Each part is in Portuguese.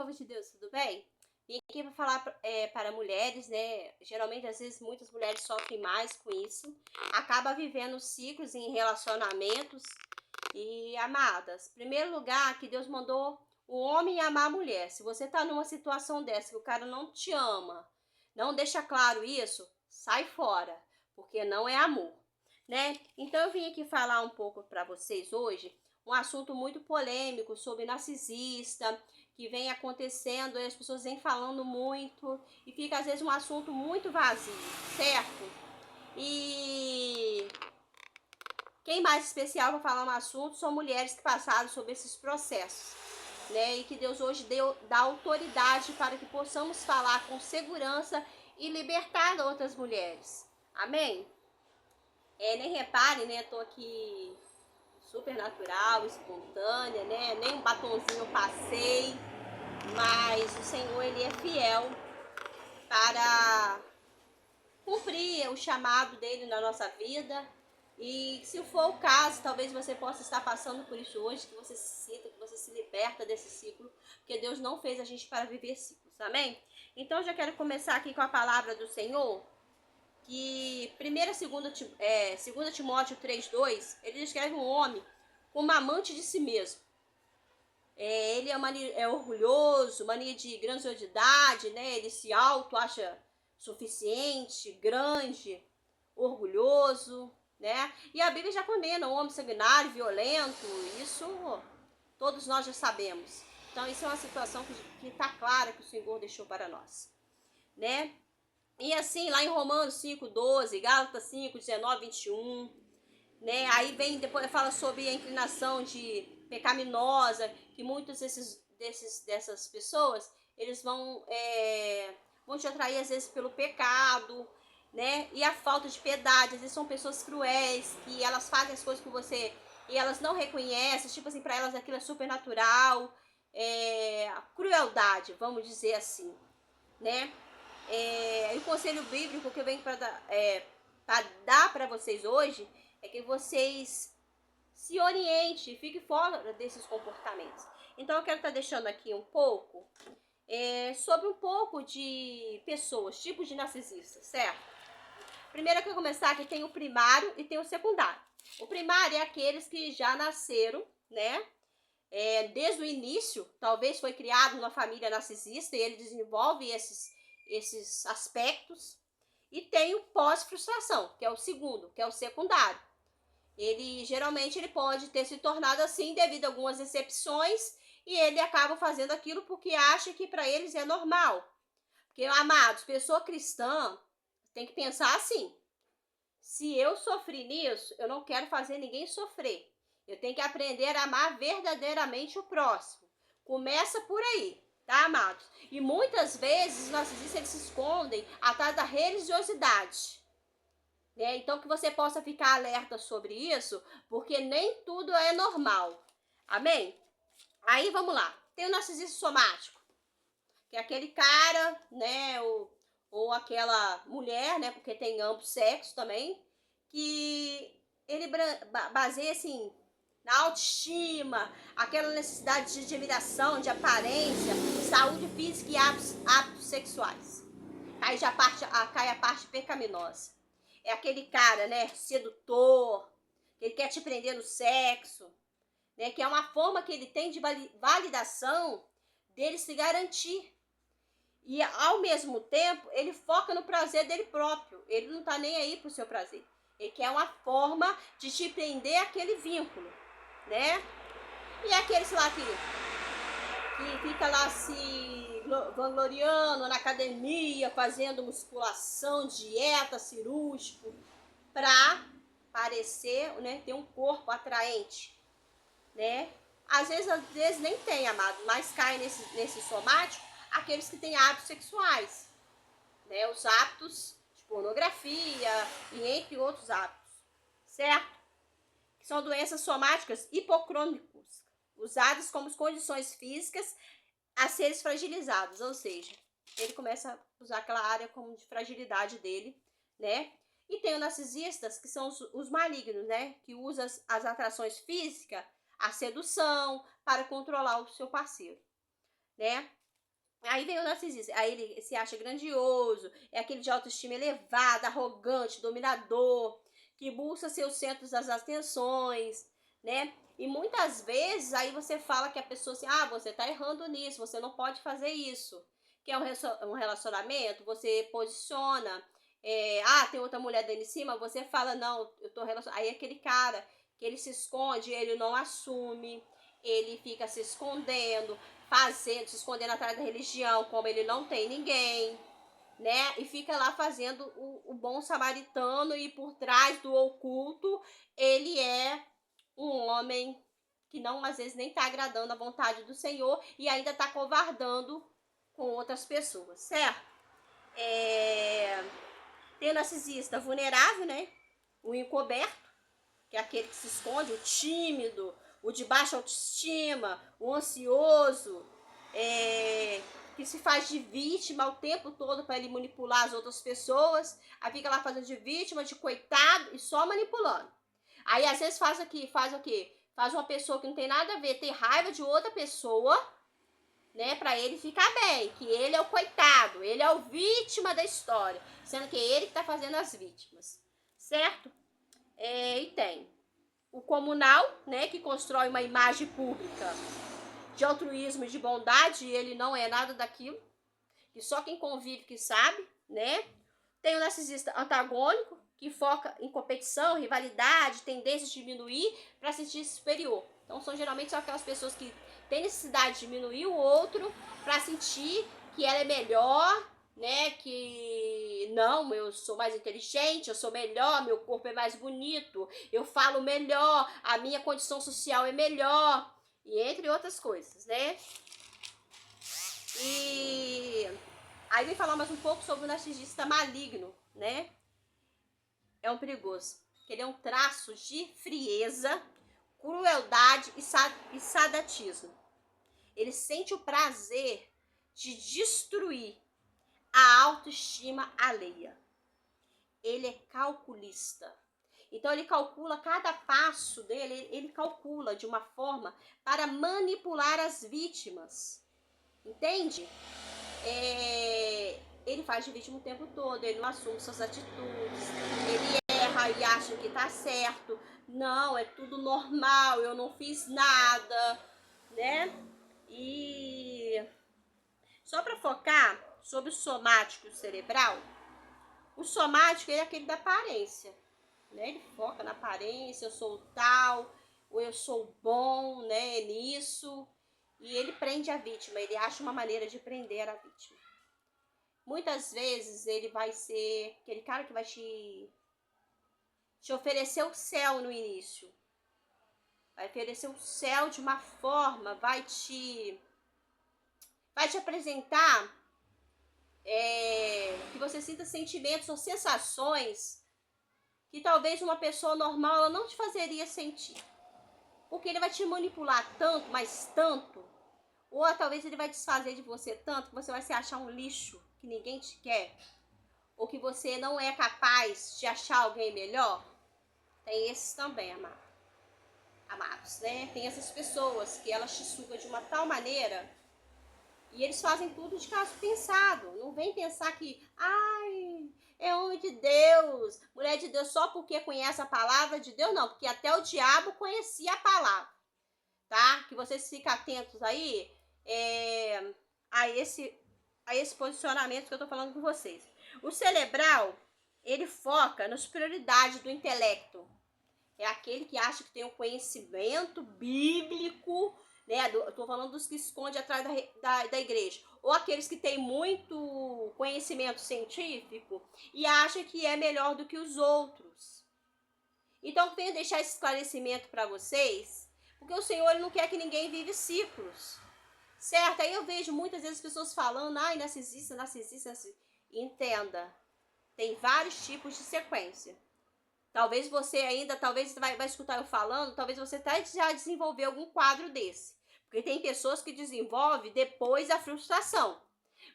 povo de Deus, tudo bem? Vim aqui para falar para mulheres, né? Geralmente, às vezes, muitas mulheres sofrem mais com isso. Acaba vivendo ciclos em relacionamentos. E, amadas, primeiro lugar que Deus mandou o homem amar a mulher. Se você tá numa situação dessa, que o cara não te ama, não deixa claro isso, sai fora, porque não é amor, né? Então eu vim aqui falar um pouco para vocês hoje um assunto muito polêmico sobre narcisista, que vem acontecendo, e as pessoas vêm falando muito, e fica às vezes um assunto muito vazio, certo? E quem mais especial para falar um assunto são mulheres que passaram sobre esses processos, né? E que Deus hoje dá autoridade para que possamos falar com segurança e libertar outras mulheres. Amém? Nem repare, né? Tô aqui super natural, espontânea, né? Nem um batonzinho eu passei, mas o Senhor, Ele é fiel para cumprir o chamado dele na nossa vida. E se for o caso, talvez você possa estar passando por isso hoje, que você se sinta, que você se liberta desse ciclo, porque Deus não fez a gente para viver ciclos, amém? Então eu já quero começar aqui com a palavra do Senhor, que 2 Timóteo 3,2, ele descreve um homem como amante de si mesmo. Ele é orgulhoso, mania de grandiosidade, né? Ele se acha suficiente, grande, orgulhoso, né? E a Bíblia já condena o homem sanguinário, violento, isso todos nós já sabemos. Então isso é uma situação que está clara que o Senhor deixou para nós, né? E assim, lá em Romanos 5,12, Gálatas 5,19, 21, né? Aí vem, depois fala sobre a inclinação de pecaminosa, que muitos dessas pessoas, eles vão te atrair às vezes pelo pecado, né? E a falta de piedade, às vezes são pessoas cruéis, que elas fazem as coisas com você e elas não reconhecem, tipo assim, para elas aquilo é supernatural, a crueldade, vamos dizer assim, né? O conselho bíblico que eu venho para dar para vocês hoje é que vocês se orientem, fiquem fora desses comportamentos. Então eu quero estar deixando aqui um pouco sobre um pouco de pessoas, tipos de narcisistas, certo? Primeiro que eu começar aqui tem o primário e tem o secundário. O primário é aqueles que já nasceram, né? Desde o início, talvez foi criado numa família narcisista e ele desenvolve esses aspectos. E tem o pós-frustração, que é o segundo, que é o secundário. Geralmente ele pode ter se tornado assim devido a algumas decepções e ele acaba fazendo aquilo porque acha que para eles é normal. Porque, amados, pessoa cristã tem que pensar assim: se eu sofri nisso, eu não quero fazer ninguém sofrer. Eu tenho que aprender a amar verdadeiramente o próximo. Começa por aí, tá, amados? E muitas vezes os narcisistas eles se escondem atrás da religiosidade. Então que você possa ficar alerta sobre isso, porque nem tudo é normal. Amém? Aí vamos lá. Tem o narcisismo somático, que é aquele cara, né, ou aquela mulher, né, porque tem amplo sexo também, que ele baseia assim na autoestima, aquela necessidade de admiração, de aparência, saúde física e hábitos sexuais. Aí já cai a parte pecaminosa. É aquele cara, né, sedutor, que ele quer te prender no sexo, né, que é uma forma que ele tem de validação dele se garantir. E ao mesmo tempo, ele foca no prazer dele próprio. Ele não tá nem aí pro seu prazer. Ele quer uma forma de te prender aquele vínculo, né? E aqueles lá que fica lá se vangloriando na academia, fazendo musculação, dieta, cirúrgico, pra parecer, né, ter um corpo atraente, né? Às vezes nem tem, amado, mas cai nesse somático aqueles que têm hábitos sexuais, né? Os hábitos de pornografia e entre outros hábitos, certo? Que são doenças somáticas hipocrônicas, usadas como condições físicas a serem fragilizadas, ou seja, ele começa a usar aquela área como de fragilidade dele, né? E tem os narcisistas, que são os malignos, né? Que usam as atrações físicas, a sedução, para controlar o seu parceiro, né? Aí vem o narcisista, aí ele se acha grandioso, é aquele de autoestima elevada, arrogante, dominador, que busca ser o centro das atenções, né? E muitas vezes aí você fala que a pessoa assim, você tá errando nisso, você não pode fazer isso. Que é um relacionamento, você posiciona, tem outra mulher dando em cima, você fala, não, eu tô relacionado. Aí aquele cara que ele se esconde, ele não assume, ele fica se escondendo, se escondendo atrás da religião, como ele não tem ninguém, né? E fica lá fazendo o bom samaritano e por trás do oculto ele é um homem que não, às vezes, nem está agradando a vontade do Senhor e ainda está covardando com outras pessoas, certo? Tem o narcisista vulnerável, né? O encoberto, que é aquele que se esconde, o tímido, o de baixa autoestima, o ansioso, que se faz de vítima o tempo todo para ele manipular as outras pessoas, aí fica lá fazendo de vítima, de coitado e só manipulando. Aí às vezes faz o quê? Faz uma pessoa que não tem nada a ver ter raiva de outra pessoa, né, para ele ficar bem, que ele é o coitado, ele é o vítima da história, sendo que é ele que está fazendo as vítimas, certo? E tem o comunal, né, que constrói uma imagem pública de altruísmo e de bondade, e ele não é nada daquilo, que só quem convive que sabe, né? Tem o narcisista antagônico, que foca em competição, rivalidade, tendência de diminuir para se sentir superior. Então, geralmente são aquelas pessoas que têm necessidade de diminuir o outro para sentir que ela é melhor, né? Que não, eu sou mais inteligente, eu sou melhor, meu corpo é mais bonito, eu falo melhor, a minha condição social é melhor, e entre outras coisas, né? E aí vem falar mais um pouco sobre o narcisista maligno, né? É um perigoso. Ele é um traço de frieza, crueldade e sadatismo. Ele sente o prazer de destruir a autoestima alheia. Ele é calculista. Então ele calcula cada passo dele, ele calcula de uma forma para manipular as vítimas. Entende? Ele faz de vítima o tempo todo, ele não assume suas atitudes, ele erra e acha que tá certo, não, é tudo normal, eu não fiz nada, né? E só para focar sobre o somático e o cerebral, o somático é aquele da aparência, né? Ele foca na aparência, eu sou tal, ou eu sou bom, né, nisso, e ele prende a vítima, ele acha uma maneira de prender a vítima. Muitas vezes ele vai ser aquele cara que vai te oferecer o céu no início. Vai oferecer o céu de uma forma, vai te apresentar que você sinta sentimentos ou sensações que talvez uma pessoa normal ela não te fazeria sentir. Porque ele vai te manipular tanto, mas tanto, ou talvez ele vai desfazer de você tanto que você vai se achar um lixo, que ninguém te quer, ou que você não é capaz de achar alguém melhor. Tem esses também, amados, né? Tem essas pessoas que elas te sugam de uma tal maneira e eles fazem tudo de caso pensado. Não vem pensar que, é homem de Deus, mulher de Deus só porque conhece a palavra de Deus, não, porque até o diabo conhecia a palavra, tá? Que vocês fiquem atentos aí a esse posicionamento que eu tô falando com vocês. O cerebral, ele foca nas prioridades do intelecto. É aquele que acha que tem um conhecimento bíblico, né? Eu tô falando dos que escondem atrás da igreja. Ou aqueles que têm muito conhecimento científico e acham que é melhor do que os outros. Então, eu venho deixar esse esclarecimento para vocês, porque o Senhor ele não quer que ninguém vive ciclos. Certo? Aí eu vejo muitas vezes pessoas falando, narcisista. Entenda, tem vários tipos de sequência. Talvez você vai escutar eu falando, talvez você até já desenvolveu algum quadro desse. Porque tem pessoas que desenvolvem depois da frustração.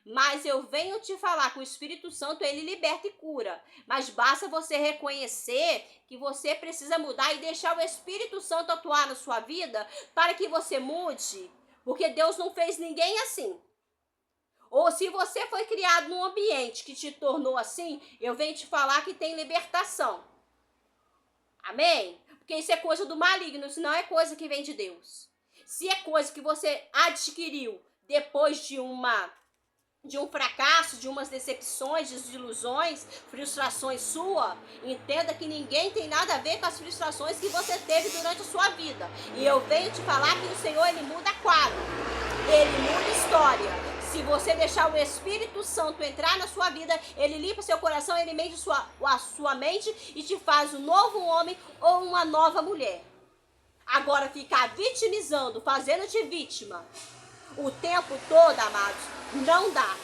Mas eu venho te falar que o Espírito Santo, ele liberta e cura. Mas basta você reconhecer que você precisa mudar e deixar o Espírito Santo atuar na sua vida para que você mude. Porque Deus não fez ninguém assim. Ou se você foi criado num ambiente que te tornou assim, eu venho te falar que tem libertação. Amém? Porque isso é coisa do maligno, isso não é coisa que vem de Deus. Se é coisa que você adquiriu depois de um fracasso, de umas decepções, desilusões, frustrações sua, entenda que ninguém tem nada a ver com as frustrações que você teve durante a sua vida. E eu venho te falar que o Senhor, Ele muda quadro, Ele muda história. Se você deixar o Espírito Santo entrar na sua vida, Ele limpa seu coração, Ele mede a sua mente e te faz um novo homem ou uma nova mulher. Agora, ficar vitimizando, fazendo-te vítima o tempo todo, amados, não dá.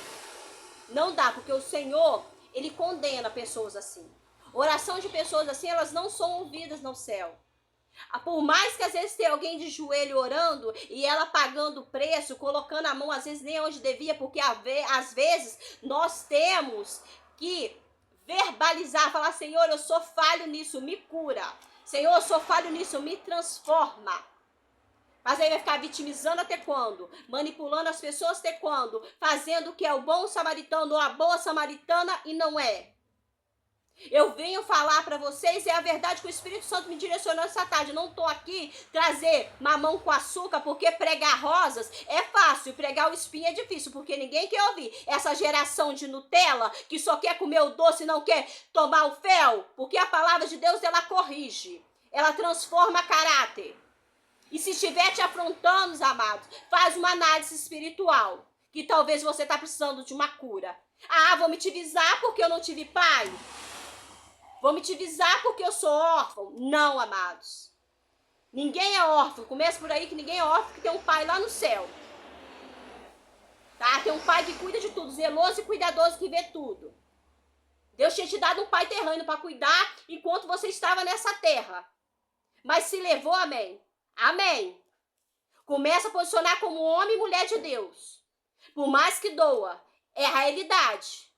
Não dá, porque o Senhor, Ele condena pessoas assim. Oração de pessoas assim, elas não são ouvidas no céu. Por mais que às vezes tenha alguém de joelho orando e ela pagando o preço, colocando a mão às vezes nem onde devia, porque às vezes nós temos que verbalizar, falar: Senhor, eu sou falho nisso, me cura. Senhor, eu sou falho nisso, me transforma. Mas aí vai ficar vitimizando até quando? Manipulando as pessoas até quando? Fazendo o que é o bom samaritano ou a boa samaritana e não é. Eu venho falar para vocês, é a verdade que o Espírito Santo me direcionou essa tarde. Eu não estou aqui trazer mamão com açúcar, porque pregar rosas é fácil, pregar o espinho é difícil, porque ninguém quer ouvir essa geração de Nutella que só quer comer o doce e não quer tomar o fel, porque a palavra de Deus, ela corrige, ela transforma caráter. E se estiver te afrontando, amados, faz uma análise espiritual, que talvez você está precisando de uma cura. Ah, vou me divisar porque eu não tive pai? Vou me divisar porque eu sou órfão? Não, amados. Ninguém é órfão. Começa por aí que ninguém é órfão, porque tem um pai lá no céu. Tá? Tem um pai que cuida de tudo, zeloso e cuidadoso, que vê tudo. Deus tinha te dado um pai terreno para cuidar enquanto você estava nessa terra. Mas se levou, amém? Amém. Começa a posicionar como homem e mulher de Deus. Por mais que doa, é a realidade.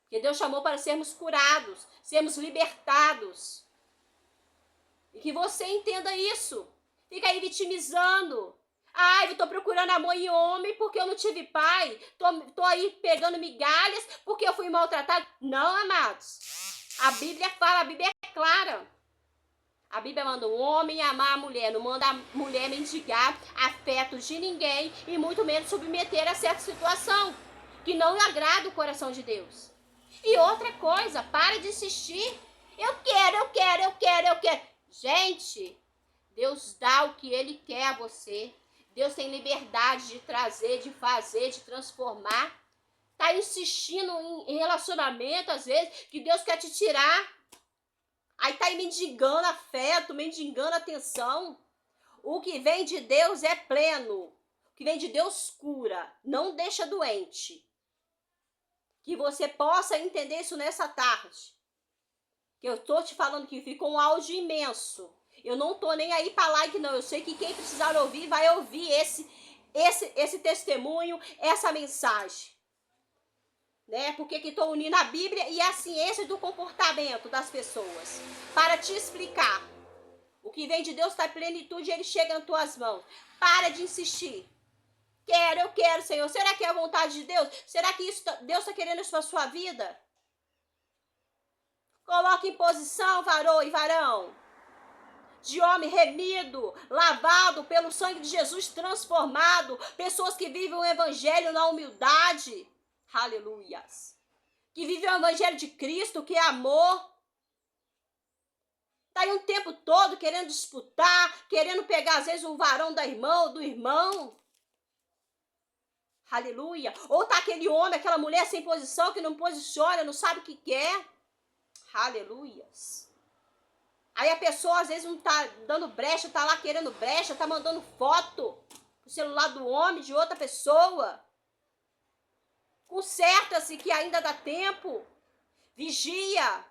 Porque Deus chamou para sermos curados, sermos libertados. E que você entenda isso. Fica aí vitimizando. Ai, eu tô procurando amor em homem porque eu não tive pai. Tô aí pegando migalhas porque eu fui maltratado. Não, amados. A Bíblia fala, a Bíblia é clara. A Bíblia manda o homem amar a mulher, não manda a mulher mendigar afetos de ninguém e muito menos submeter a certa situação que não agrada o coração de Deus. E outra coisa, para de insistir. Eu quero. Gente, Deus dá o que Ele quer a você. Deus tem liberdade de trazer, de fazer, de transformar. Tá insistindo em relacionamento, às vezes, que Deus quer te tirar. Aí tá aí mendigando afeto, mendigando atenção. O que vem de Deus é pleno. O que vem de Deus cura, não deixa doente. Que você possa entender isso nessa tarde. Que eu tô te falando que ficou um áudio imenso. Eu não tô nem aí para like, não. Eu sei que quem precisar ouvir, vai ouvir esse testemunho, essa mensagem. Né? Porque que estou unindo a Bíblia e a ciência do comportamento das pessoas. Para te explicar. O que vem de Deus está em plenitude e Ele chega nas tuas mãos. Para de insistir. Eu quero, Senhor. Será que é a vontade de Deus? Será que Deus está querendo isso para a sua vida? Coloque em posição, varão e varão. De homem remido, lavado pelo sangue de Jesus, transformado. Pessoas que vivem o evangelho na humildade. Aleluias. Que vivem o evangelho de Cristo, que é amor. Tá aí um tempo todo querendo disputar, querendo pegar às vezes o varão da irmã ou do irmão. Aleluia. Ou tá aquele homem, aquela mulher sem posição, que não posiciona, não sabe o que quer. Aleluias. Aí a pessoa às vezes não tá dando brecha, tá lá querendo brecha, tá mandando foto pro celular do homem, de outra pessoa. Conserta-se que ainda dá tempo. Vigia.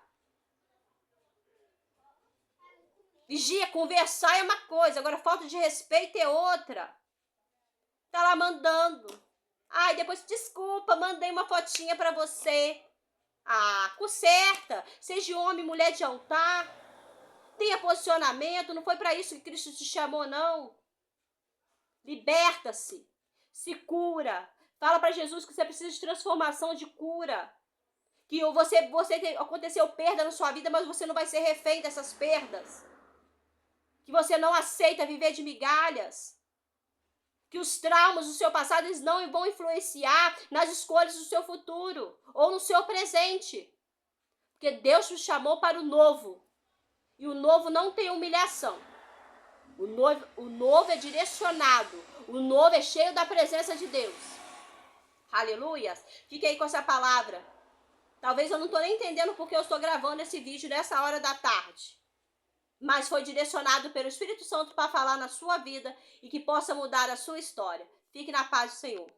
Vigia, conversar é uma coisa, agora falta de respeito é outra. Tá lá mandando. Ai, depois, desculpa, mandei uma fotinha pra você. Ah, conserta. Seja homem, mulher de altar. Tenha posicionamento, não foi pra isso que Cristo te chamou, não. Liberta-se. Se cura. Fala para Jesus que você precisa de transformação, de cura. Que aconteceu perda na sua vida, mas você não vai ser refém dessas perdas. Que você não aceita viver de migalhas. Que os traumas do seu passado eles não vão influenciar nas escolhas do seu futuro ou no seu presente. Porque Deus te chamou para o novo. E o novo não tem humilhação. O novo é direcionado. O novo é cheio da presença de Deus. Aleluia. Fique aí com essa palavra. Talvez eu não estou nem entendendo porque eu estou gravando esse vídeo nessa hora da tarde. Mas foi direcionado pelo Espírito Santo para falar na sua vida e que possa mudar a sua história. Fique na paz do Senhor.